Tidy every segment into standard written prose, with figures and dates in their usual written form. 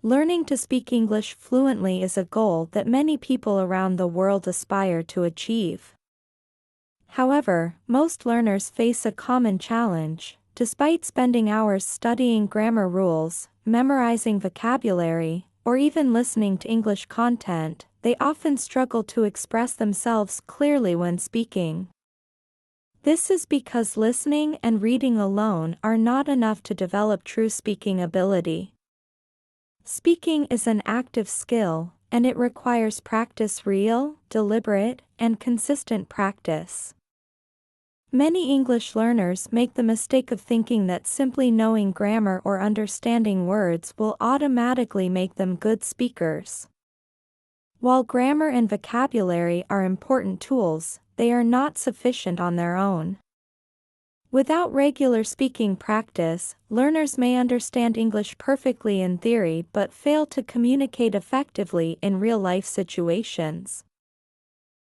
Learning to speak English fluently is a goal that many people around the world aspire to achieve. However, most learners face a common challenge. Despite spending hours studying grammar rules, memorizing vocabulary, or even listening to English content, they often struggle to express themselves clearly when speaking. This is because listening and reading alone are not enough to develop true speaking ability. Speaking is an active skill, and it requires practice, real, deliberate, and consistent practice. Many English learners make the mistake of thinking that simply knowing grammar or understanding words will automatically make them good speakers. While grammar and vocabulary are important tools, they are not sufficient on their own. Without regular speaking practice, learners may understand English perfectly in theory but fail to communicate effectively in real-life situations.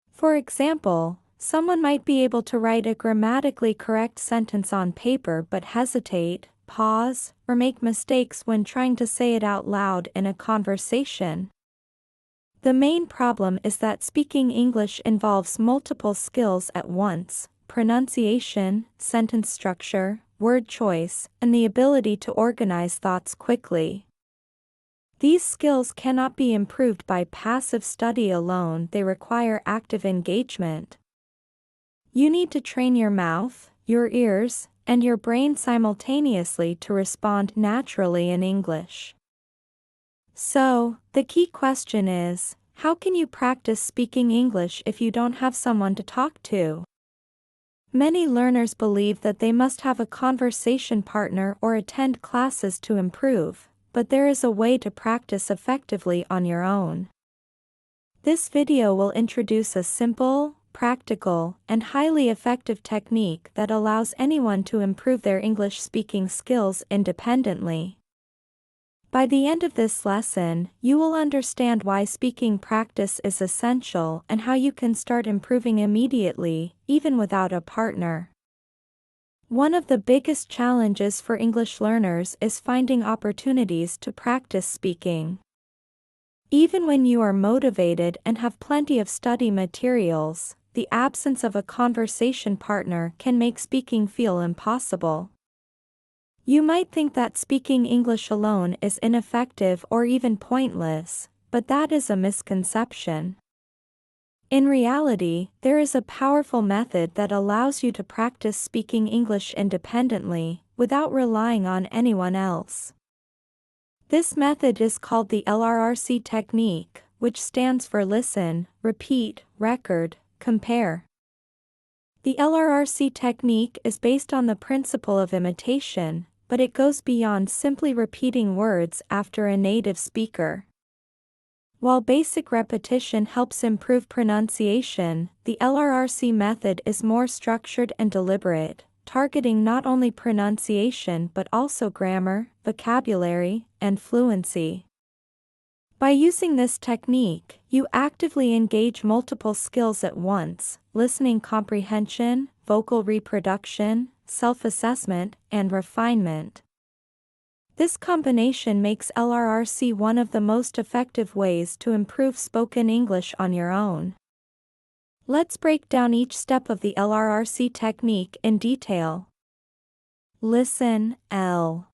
For example, someone might be able to write a grammatically correct sentence on paper but hesitate, pause, or make mistakes when trying to say it out loud in a conversation. The main problem is that speaking English involves multiple skills at once: pronunciation, sentence structure, word choice, and the ability to organize thoughts quickly. These skills cannot be improved by passive study alone, they require active engagement. You need to train your mouth, your ears, and your brain simultaneously to respond naturally in English. So, the key question is, how can you practice speaking English if you don't have someone to talk to? Many learners believe that they must have a conversation partner or attend classes to improve, but there is a way to practice effectively on your own. This video will introduce a simple, practical, and highly effective technique that allows anyone to improve their English speaking skills independently. By the end of this lesson, you will understand why speaking practice is essential and how you can start improving immediately, even without a partner. One of the biggest challenges for English learners is finding opportunities to practice speaking. Even when you are motivated and have plenty of study materials, the absence of a conversation partner can make speaking feel impossible. You might think that speaking English alone is ineffective or even pointless, but that is a misconception. In reality, there is a powerful method that allows you to practice speaking English independently, without relying on anyone else. This method is called the LRRC technique, which stands for listen, repeat, record, compare. The LRRC technique is based on the principle of imitation, but it goes beyond simply repeating words after a native speaker. While basic repetition helps improve pronunciation, the LRRC method is more structured and deliberate, targeting not only pronunciation but also grammar, vocabulary, and fluency. By using this technique, you actively engage multiple skills at once: listening comprehension, vocal reproduction, self-assessment, and refinement. This combination makes LRRC one of the most effective ways to improve spoken English on your own. Let's break down each step of the LRRC technique in detail. Listen, L.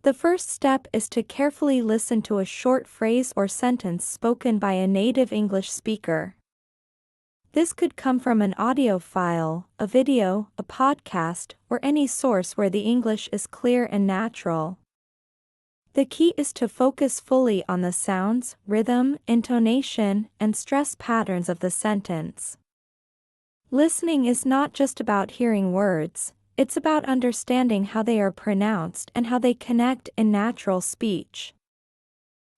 The first step is to carefully listen to a short phrase or sentence spoken by a native English speaker. This could come from an audio file, a video, a podcast, or any source where the English is clear and natural. The key is to focus fully on the sounds, rhythm, intonation, and stress patterns of the sentence. Listening is not just about hearing words, it's about understanding how they are pronounced and how they connect in natural speech.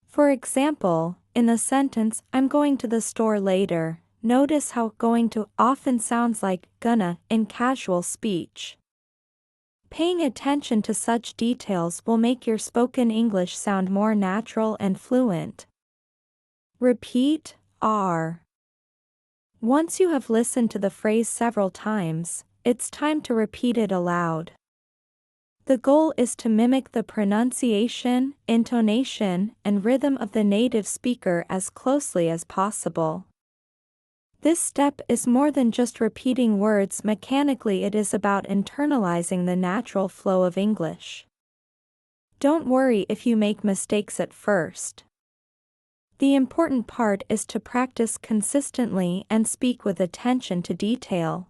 For example, in the sentence, "I'm going to the store later," notice how "going to" often sounds like "gonna" in casual speech. Paying attention to such details will make your spoken English sound more natural and fluent. Repeat, R. Once you have listened to the phrase several times, it's time to repeat it aloud. The goal is to mimic the pronunciation, intonation, and rhythm of the native speaker as closely as possible. This step is more than just repeating words mechanically, it is about internalizing the natural flow of English. Don't worry if you make mistakes at first. The important part is to practice consistently and speak with attention to detail.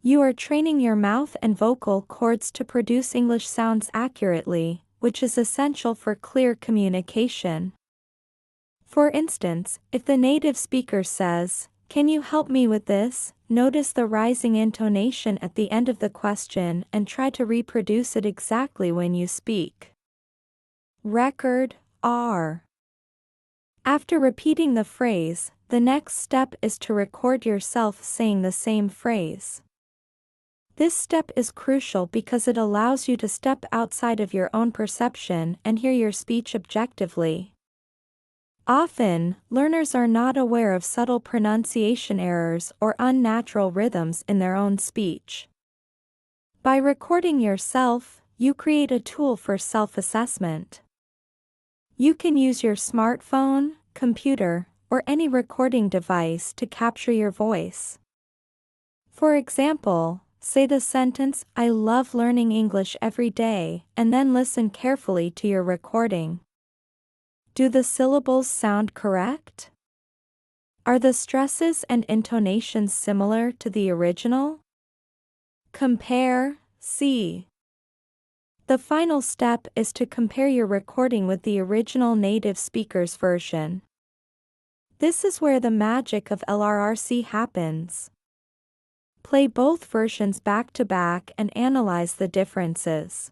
You are training your mouth and vocal cords to produce English sounds accurately, which is essential for clear communication. For instance, if the native speaker says, "Can you help me with this?" notice the rising intonation at the end of the question and try to reproduce it exactly when you speak. Record R. After repeating the phrase, the next step is to record yourself saying the same phrase. This step is crucial because it allows you to step outside of your own perception and hear your speech objectively. Often, learners are not aware of subtle pronunciation errors or unnatural rhythms in their own speech. By recording yourself, you create a tool for self-assessment. You can use your smartphone, computer, or any recording device to capture your voice. For example, say the sentence, "I love learning English every day," and then listen carefully to your recording. Do the syllables sound correct? Are the stresses and intonations similar to the original? Compare, see. The final step is to compare your recording with the original native speaker's version. This is where the magic of LRRC happens. Play both versions back to back and analyze the differences.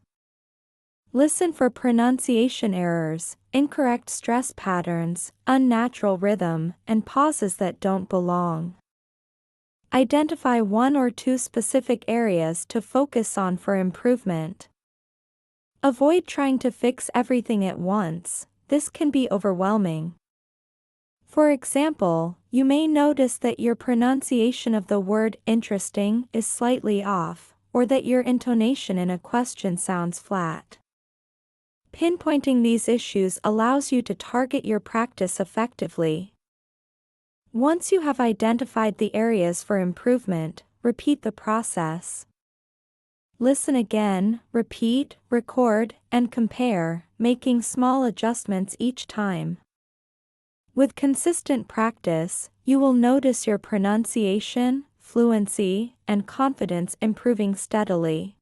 Listen for pronunciation errors, incorrect stress patterns, unnatural rhythm, and pauses that don't belong. Identify one or two specific areas to focus on for improvement. Avoid trying to fix everything at once, this can be overwhelming. For example, you may notice that your pronunciation of the word interesting is slightly off, or that your intonation in a question sounds flat. Pinpointing these issues allows you to target your practice effectively. Once you have identified the areas for improvement, repeat the process. Listen again, repeat, record, and compare, making small adjustments each time. With consistent practice, you will notice your pronunciation, fluency, and confidence improving steadily.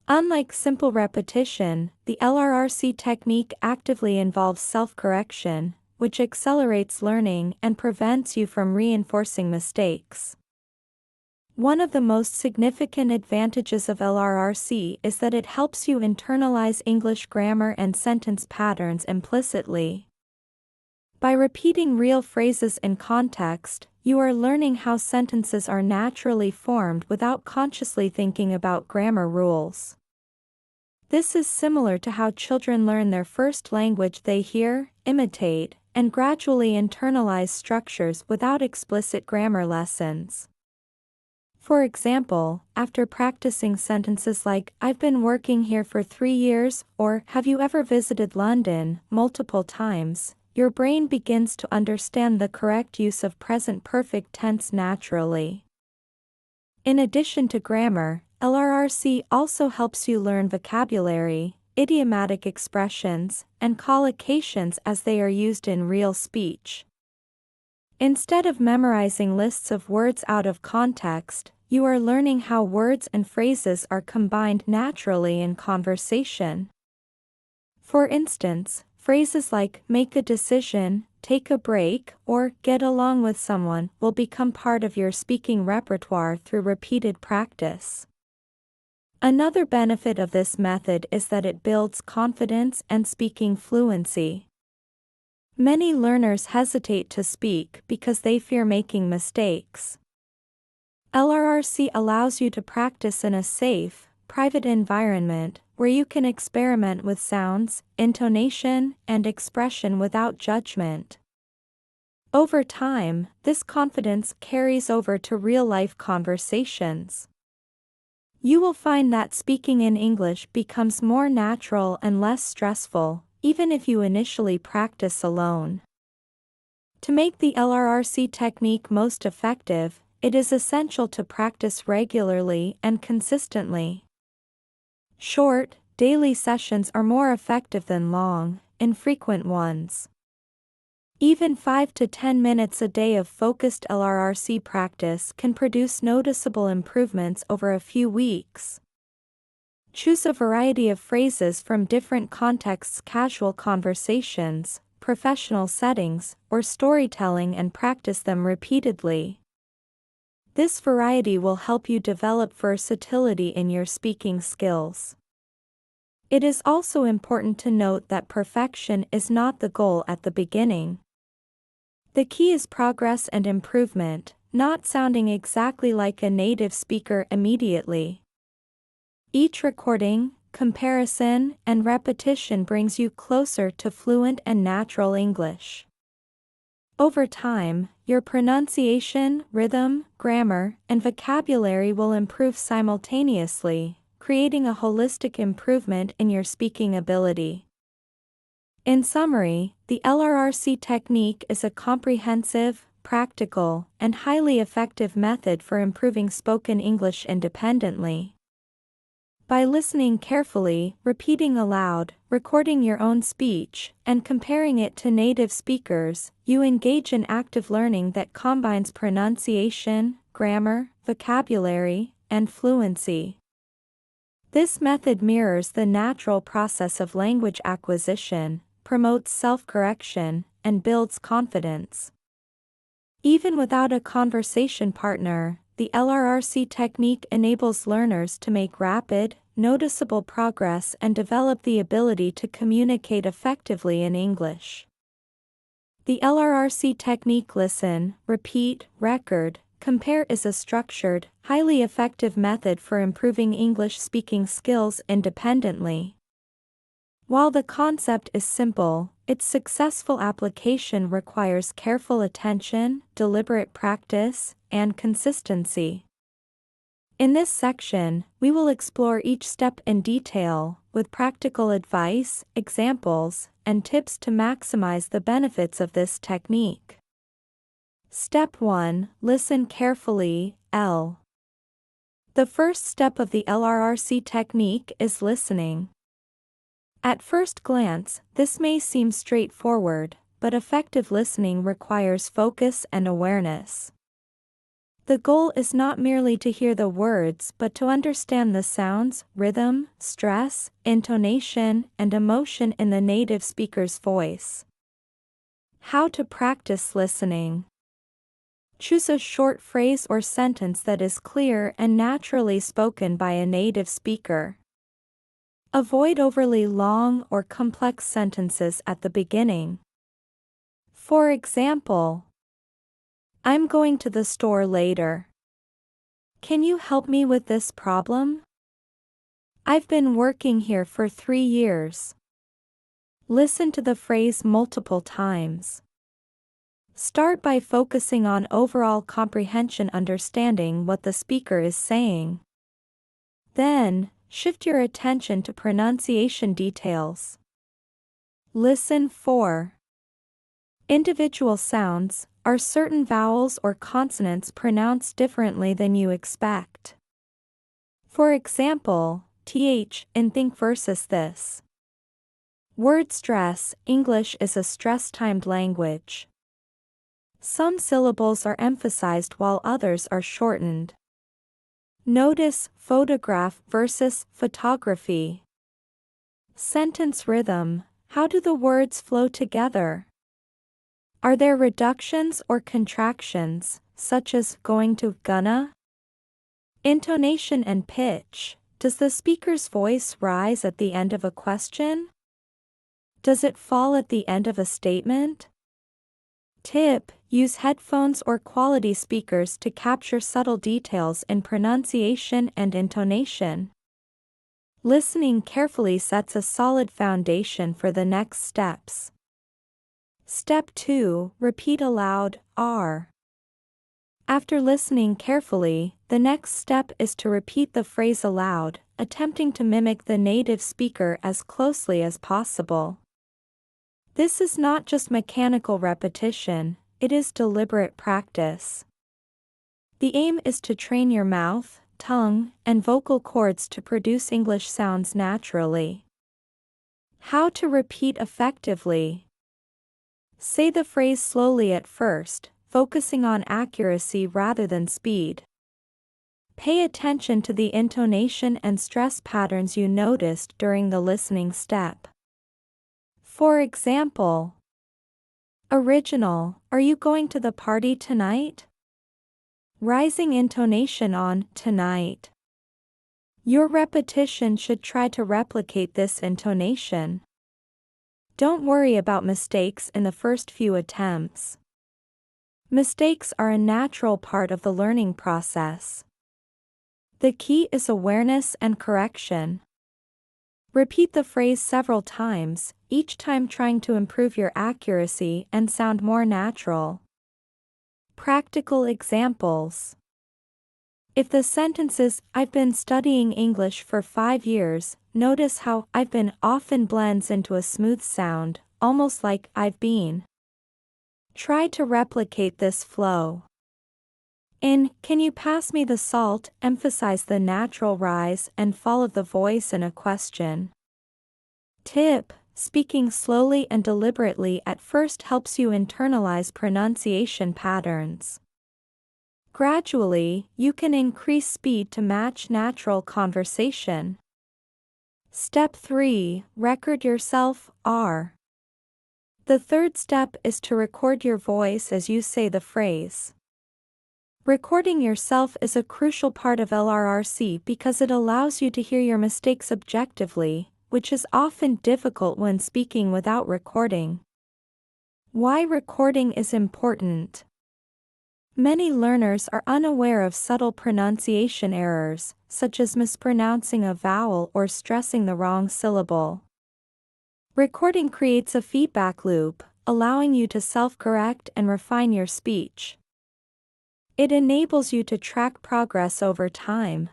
Unlike simple repetition, the LRRC technique actively involves self-correction, which accelerates learning and prevents you from reinforcing mistakes. One of the most significant advantages of LRRC is that it helps you internalize English grammar and sentence patterns implicitly. By repeating real phrases in context, you are learning how sentences are naturally formed without consciously thinking about grammar rules. This is similar to how children learn their first language. They hear, imitate, and gradually internalize structures without explicit grammar lessons. For example, after practicing sentences like, "I've been working here for 3 years," or "Have you ever visited London?" multiple times, your brain begins to understand the correct use of present perfect tense naturally. In addition to grammar, LRRC also helps you learn vocabulary, idiomatic expressions, and collocations as they are used in real speech. Instead of memorizing lists of words out of context, you are learning how words and phrases are combined naturally in conversation. For instance, phrases like "make a decision," "take a break," or "get along with someone" will become part of your speaking repertoire through repeated practice. Another benefit of this method is that it builds confidence and speaking fluency. Many learners hesitate to speak because they fear making mistakes. LRRC allows you to practice in a safe, private environment where you can experiment with sounds, intonation, and expression without judgment. Over time, this confidence carries over to real-life conversations. You will find that speaking in English becomes more natural and less stressful, even if you initially practice alone. To make the LRRC technique most effective, it is essential to practice regularly and consistently. Short, daily sessions are more effective than long, infrequent ones. Even 5 to 10 minutes a day of focused LRRC practice can produce noticeable improvements over a few weeks. Choose a variety of phrases from different contexts: casual conversations, professional settings, or storytelling, and practice them repeatedly. This variety will help you develop versatility in your speaking skills. It is also important to note that perfection is not the goal at the beginning. The key is progress and improvement, not sounding exactly like a native speaker immediately. Each recording, comparison, and repetition brings you closer to fluent and natural English. Over time, your pronunciation, rhythm, grammar, and vocabulary will improve simultaneously, creating a holistic improvement in your speaking ability. In summary, the LRRC technique is a comprehensive, practical, and highly effective method for improving spoken English independently. By listening carefully, repeating aloud, recording your own speech, and comparing it to native speakers, you engage in active learning that combines pronunciation, grammar, vocabulary, and fluency. This method mirrors the natural process of language acquisition, promotes self-correction, and builds confidence. Even without a conversation partner, the LRRC technique enables learners to make rapid, noticeable progress and develop the ability to communicate effectively in English. The LRRC technique listen, repeat, record, compare is a structured, highly effective method for improving English speaking skills independently. While the concept is simple, its successful application requires careful attention, deliberate practice, and consistency. In this section, we will explore each step in detail, with practical advice, examples, and tips to maximize the benefits of this technique. Step 1. Listen carefully, L. The first step of the LRRC technique is listening. At first glance, this may seem straightforward, but effective listening requires focus and awareness. The goal is not merely to hear the words but to understand the sounds, rhythm, stress, intonation, and emotion in the native speaker's voice. How to practice listening. Choose a short phrase or sentence that is clear and naturally spoken by a native speaker. Avoid overly long or complex sentences at the beginning. For example, I'm going to the store later. Can you help me with this problem? I've been working here for 3 years. Listen to the phrase multiple times. Start by focusing on overall comprehension, understanding what the speaker is saying. Then, shift your attention to pronunciation details. Listen for individual sounds. Are certain vowels or consonants pronounced differently than you expect? For example, th in think versus this. Word stress. English is a stress-timed language. Some syllables are emphasized while others are shortened. Notice photograph versus photography. Sentence rhythm. How do the words flow together? Are there reductions or contractions, such as going to, gonna? Intonation and pitch. Does the speaker's voice rise at the end of a question? Does it fall at the end of a statement? Tip: use headphones or quality speakers to capture subtle details in pronunciation and intonation. Listening carefully sets a solid foundation for the next steps. Step 2. Repeat aloud, R. After listening carefully, the next step is to repeat the phrase aloud, attempting to mimic the native speaker as closely as possible. This is not just mechanical repetition, it is deliberate practice. The aim is to train your mouth, tongue, and vocal cords to produce English sounds naturally. How to repeat effectively? Say the phrase slowly at first, focusing on accuracy rather than speed. Pay attention to the intonation and stress patterns you noticed during the listening step. For example, original, are you going to the party tonight? Rising intonation on tonight. Your repetition should try to replicate this intonation. Don't worry about mistakes in the first few attempts. Mistakes are a natural part of the learning process. The key is awareness and correction. Repeat the phrase several times, each time trying to improve your accuracy and sound more natural. Practical examples. If the sentence is, I've been studying English for 5 years, notice how I've been often blends into a smooth sound, almost like I've been. Try to replicate this flow. In, can you pass me the salt, emphasize the natural rise and fall of the voice in a question. Tip, speaking slowly and deliberately at first helps you internalize pronunciation patterns. Gradually, you can increase speed to match natural conversation. Step 3. Record yourself, R. The third step is to record your voice as you say the phrase. Recording yourself is a crucial part of LRRC because it allows you to hear your mistakes objectively, which is often difficult when speaking without recording. Why recording is important? Many learners are unaware of subtle pronunciation errors, such as mispronouncing a vowel or stressing the wrong syllable. Recording creates a feedback loop, allowing you to self-correct and refine your speech. It enables you to track progress over time.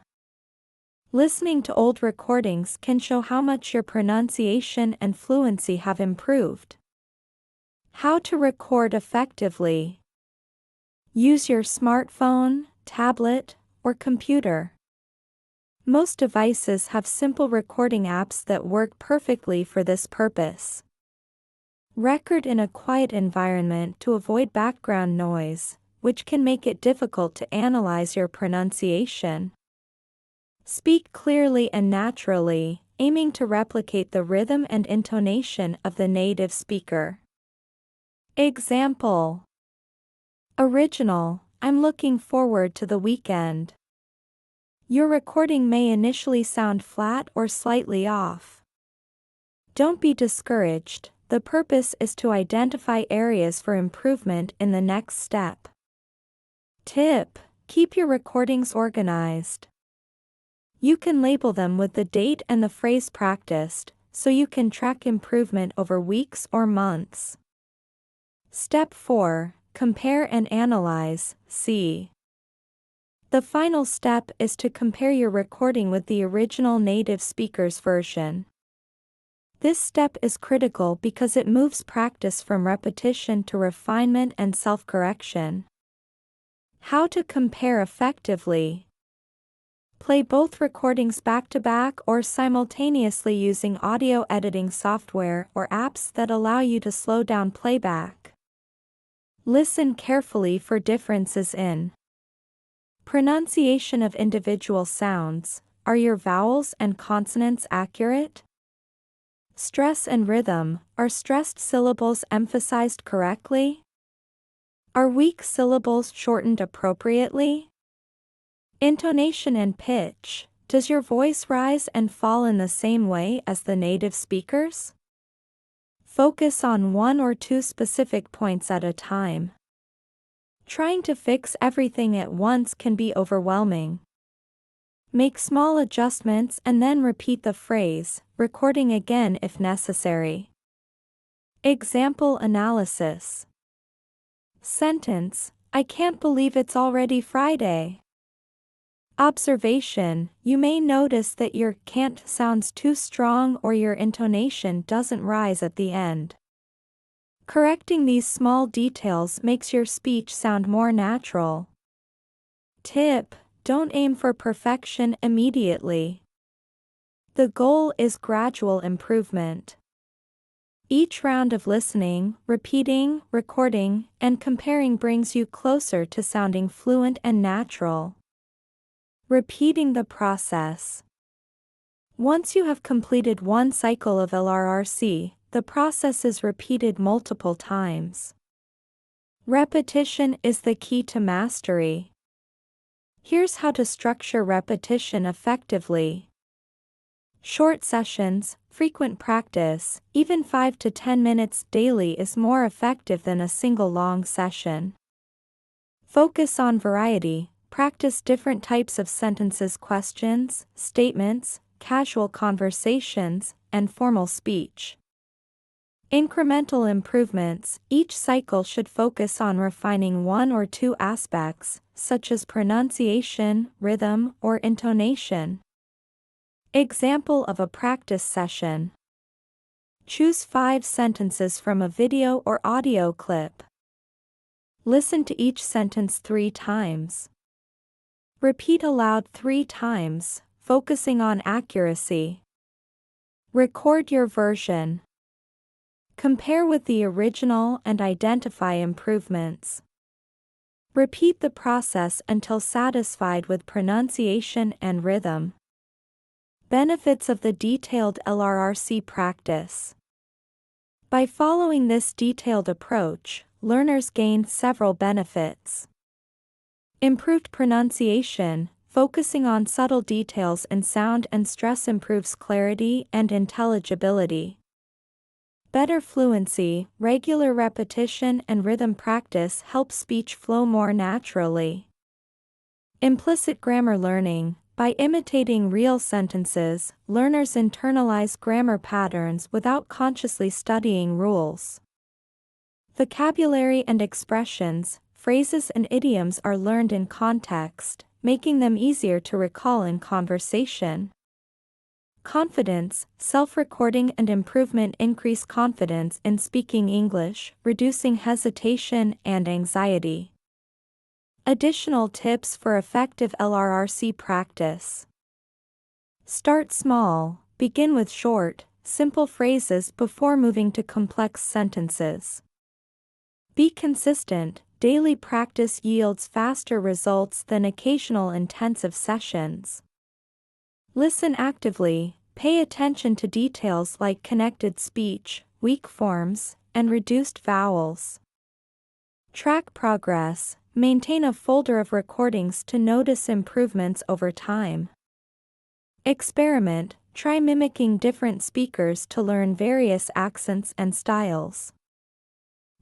Listening to old recordings can show how much your pronunciation and fluency have improved. How to record effectively? Use your smartphone, tablet, or computer. Most devices have simple recording apps that work perfectly for this purpose. Record in a quiet environment to avoid background noise, which can make it difficult to analyze your pronunciation. Speak clearly and naturally, aiming to replicate the rhythm and intonation of the native speaker. Example. Original, I'm looking forward to the weekend. Your recording may initially sound flat or slightly off. Don't be discouraged, the purpose is to identify areas for improvement in the next step. Tip, keep your recordings organized. You can label them with the date and the phrase practiced, so you can track improvement over weeks or months. Step 4. Compare and analyze, C. The final step is to compare your recording with the original native speaker's version. This step is critical because it moves practice from repetition to refinement and self-correction. How to compare effectively? Play both recordings back-to-back or simultaneously using audio editing software or apps that allow you to slow down playback. Listen carefully for differences in pronunciation of individual sounds. Are your vowels and consonants accurate? Stress and rhythm. Are stressed syllables emphasized correctly? Are weak syllables shortened appropriately? Intonation and pitch. Does your voice rise and fall in the same way as the native speakers? Focus on one or two specific points at a time. Trying to fix everything at once can be overwhelming. Make small adjustments and then repeat the phrase, recording again if necessary. Example analysis. Sentence, I can't believe it's already Friday. Observation: you may notice that your can't sounds too strong or your intonation doesn't rise at the end. Correcting these small details makes your speech sound more natural. Tip: don't aim for perfection immediately. The goal is gradual improvement. Each round of listening, repeating, recording, and comparing brings you closer to sounding fluent and natural. Repeating the process. Once you have completed one cycle of LRRC, the process is repeated multiple times. Repetition is the key to mastery. Here's how to structure repetition effectively. Short sessions, frequent practice, even 5 to 10 minutes daily is more effective than a single long session. Focus on variety, practice different types of sentences, questions, statements, casual conversations, and formal speech. Incremental improvements: each cycle should focus on refining one or two aspects, such as pronunciation, rhythm, or intonation. Example of a practice session. Choose 5 sentences from a video or audio clip. Listen to each sentence 3 times. Repeat aloud 3 times, focusing on accuracy. Record your version. Compare with the original and identify improvements. Repeat the process until satisfied with pronunciation and rhythm. Benefits of the detailed LRRC practice. By following this detailed approach, learners gain several benefits. Improved pronunciation: focusing on subtle details in sound and stress improves clarity and intelligibility. Better fluency: regular repetition and rhythm practice helps speech flow more naturally. Implicit grammar learning: by imitating real sentences, learners internalize grammar patterns without consciously studying rules. Vocabulary and expressions: phrases and idioms are learned in context, making them easier to recall in conversation. Confidence: self-recording and improvement increase confidence in speaking English, reducing hesitation and anxiety. Additional tips for effective LRRC practice. Start small. Begin with short, simple phrases before moving to complex sentences. Be consistent. Daily practice yields faster results than occasional intensive sessions. Listen actively. Pay attention to details like connected speech, weak forms, and reduced vowels. Track progress. Maintain a folder of recordings to notice improvements over time. Experiment. Try mimicking different speakers to learn various accents and styles.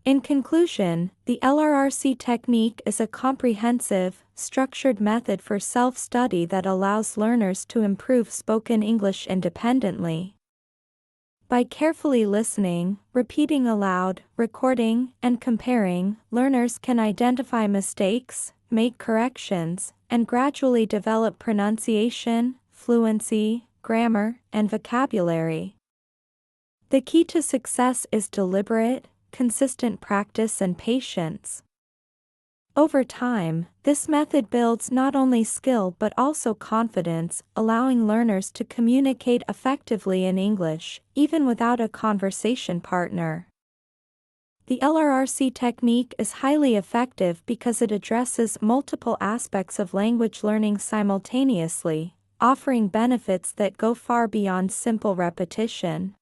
In conclusion, the LRRC technique is a comprehensive, structured method for self-study that allows learners to improve spoken English independently. By carefully listening, repeating aloud, recording, and comparing, learners can identify mistakes, make corrections, and gradually develop pronunciation, fluency, grammar, and vocabulary. The key to success is deliberate, consistent practice and patience. Over time, this method builds not only skill but also confidence, allowing learners to communicate effectively in English, even without a conversation partner. The LRRC technique is highly effective because it addresses multiple aspects of language learning simultaneously, offering benefits that go far beyond simple repetition.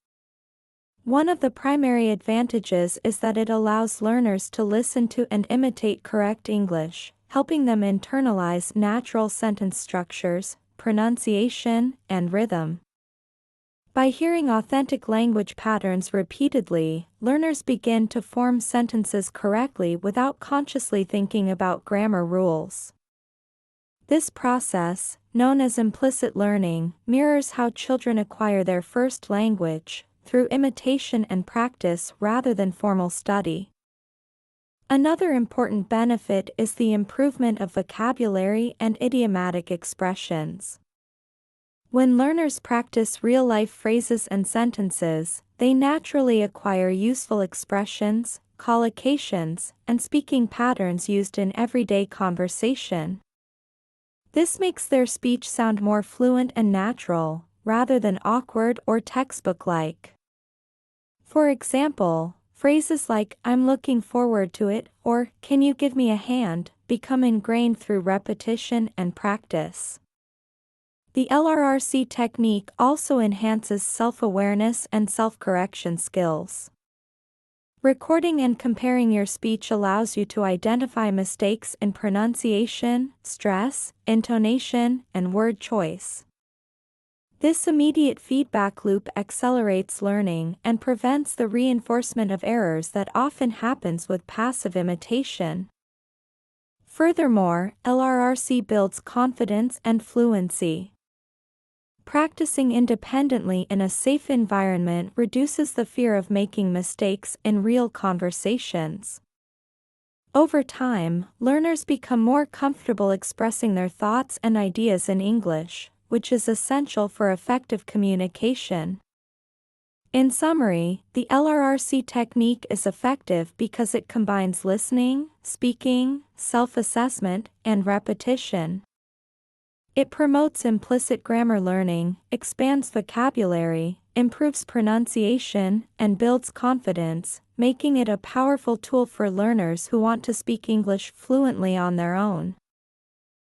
One of the primary advantages is that it allows learners to listen to and imitate correct English, helping them internalize natural sentence structures, pronunciation, and rhythm. By hearing authentic language patterns repeatedly, learners begin to form sentences correctly without consciously thinking about grammar rules. This process, known as implicit learning, mirrors how children acquire their first language, through imitation and practice rather than formal study. Another important benefit is the improvement of vocabulary and idiomatic expressions. When learners practice real-life phrases and sentences, they naturally acquire useful expressions, collocations, and speaking patterns used in everyday conversation. This makes their speech sound more fluent and natural, rather than awkward or textbook-like. For example, phrases like, "I'm looking forward to it," or, "Can you give me a hand," become ingrained through repetition and practice. The LRRC technique also enhances self-awareness and self-correction skills. Recording and comparing your speech allows you to identify mistakes in pronunciation, stress, intonation, and word choice. This immediate feedback loop accelerates learning and prevents the reinforcement of errors that often happens with passive imitation. Furthermore, LRRC builds confidence and fluency. Practicing independently in a safe environment reduces the fear of making mistakes in real conversations. Over time, learners become more comfortable expressing their thoughts and ideas in English, which is essential for effective communication. In summary, the LRRC technique is effective because it combines listening, speaking, self-assessment, and repetition. It promotes implicit grammar learning, expands vocabulary, improves pronunciation, and builds confidence, making it a powerful tool for learners who want to speak English fluently on their own.